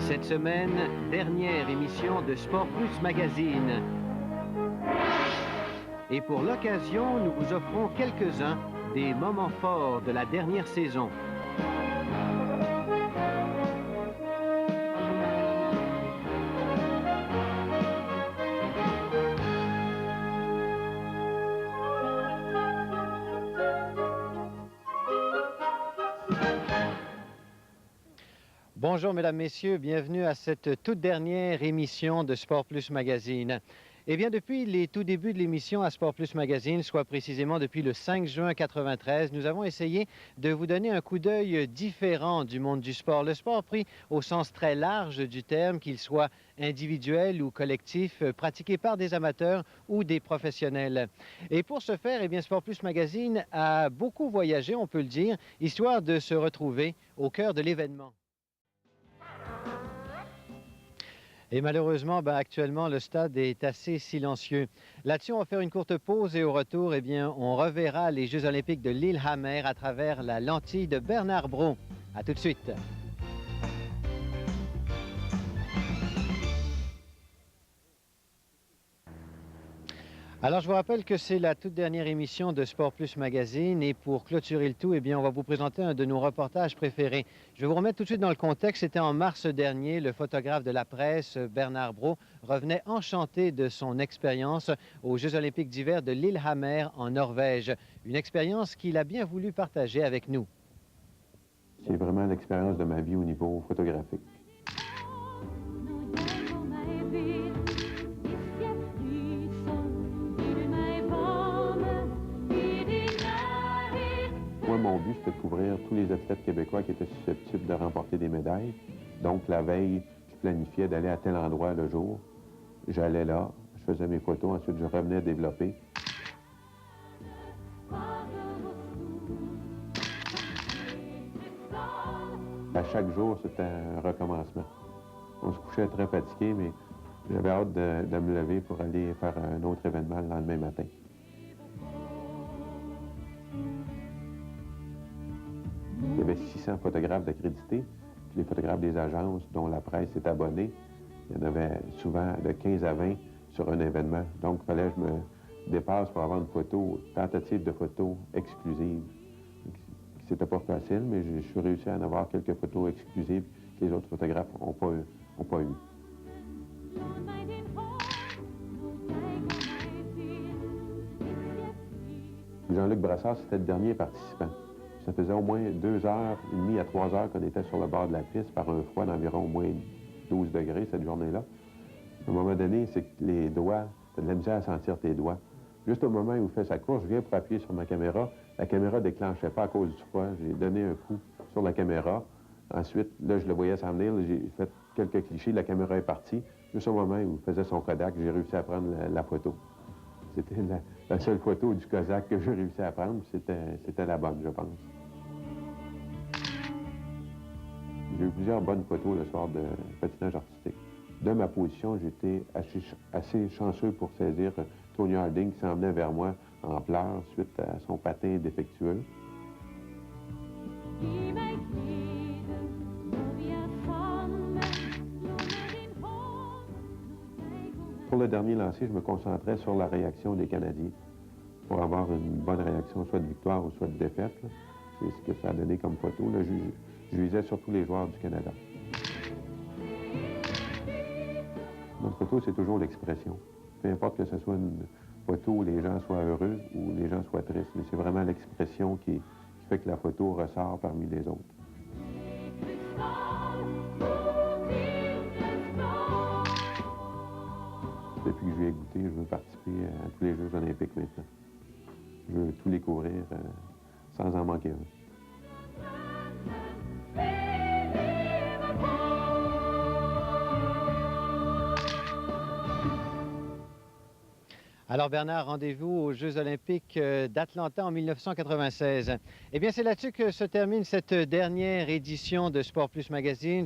Cette semaine, dernière émission de Sport Plus Magazine. Et pour l'occasion, nous vous offrons quelques-uns des moments forts de la dernière saison. Bonjour, mesdames, messieurs. Bienvenue à cette toute dernière émission de Sport Plus Magazine. Eh bien, depuis les tout débuts de l'émission à Sport Plus Magazine, soit précisément depuis le 5 juin 1993, nous avons essayé de vous donner un coup d'œil différent du monde du sport. Le sport pris au sens très large du terme, qu'il soit individuel ou collectif, pratiqué par des amateurs ou des professionnels. Et pour ce faire, eh bien, Sport Plus Magazine a beaucoup voyagé, on peut le dire, histoire de se retrouver au cœur de l'événement. Et malheureusement, actuellement, le stade est assez silencieux. Là-dessus, on va faire une courte pause et au retour, eh bien, on reverra les Jeux olympiques de Lillehammer à travers la lentille de Bernard Brault. À tout de suite. Alors, je vous rappelle que c'est la toute dernière émission de Sport Plus Magazine et pour clôturer le tout, eh bien, on va vous présenter un de nos reportages préférés. Je vais vous remettre tout de suite dans le contexte. C'était en mars dernier, le photographe de la presse, Bernard Brault, revenait enchanté de son expérience aux Jeux olympiques d'hiver de Lillehammer en Norvège. Une expérience qu'il a bien voulu partager avec nous. C'est vraiment l'expérience de ma vie au niveau photographique. Moi, mon but, c'était de couvrir tous les athlètes québécois qui étaient susceptibles de remporter des médailles. Donc, la veille, je planifiais d'aller à tel endroit le jour. J'allais là, je faisais mes photos, ensuite je revenais développer. À chaque jour, c'était un recommencement. On se couchait très fatigué, mais j'avais hâte de me lever pour aller faire un autre événement le lendemain matin. Il y avait 600 photographes d'accrédités, puis les photographes des agences dont la presse est abonnée. Il y en avait souvent de 15 à 20 sur un événement. Donc, il fallait que je me dépasse pour avoir une tentative de photo exclusive. C'était pas facile, mais je suis réussi à en avoir quelques photos exclusives que les autres photographes n'ont pas eu. Jean-Luc Brassard, c'était le dernier participant. Ça faisait au moins 2h30 à 3h qu'on était sur le bord de la piste par un froid d'environ au moins 12 degrés cette journée-là. À un moment donné, c'est que les doigts, t'as de la misère à sentir tes doigts. Juste au moment où il fait sa course, je viens pour appuyer sur ma caméra. La caméra ne déclenchait pas à cause du froid. J'ai donné un coup sur la caméra. Ensuite, là, je le voyais s'en venir. J'ai fait quelques clichés. La caméra est partie. Juste au moment où il faisait son Kodak, j'ai réussi à prendre la photo. C'était la seule photo du Kodak que j'ai réussi à prendre. C'était la bonne, je pense. J'ai eu plusieurs bonnes photos le soir de patinage artistique. De ma position, j'étais assez chanceux pour saisir Tony Harding qui s'en venait vers moi en pleurs suite à son patin défectueux. Pour le dernier lancer, je me concentrais sur la réaction des Canadiens pour avoir une bonne réaction, soit de victoire ou soit de défaite. C'est ce que ça a donné comme photo. Là, je visais surtout les joueurs du Canada. Notre photo, c'est toujours l'expression. Peu importe que ce soit une photo où les gens soient heureux ou les gens soient tristes, mais c'est vraiment l'expression qui fait que la photo ressort parmi les autres. Depuis que je lui ai goûté, je veux participer à tous les Jeux olympiques maintenant. Je veux tous les couvrir sans en manquer un. Alors Bernard, rendez-vous aux Jeux olympiques d'Atlanta en 1996. Eh bien, c'est là-dessus que se termine cette dernière édition de Sport Plus Magazine.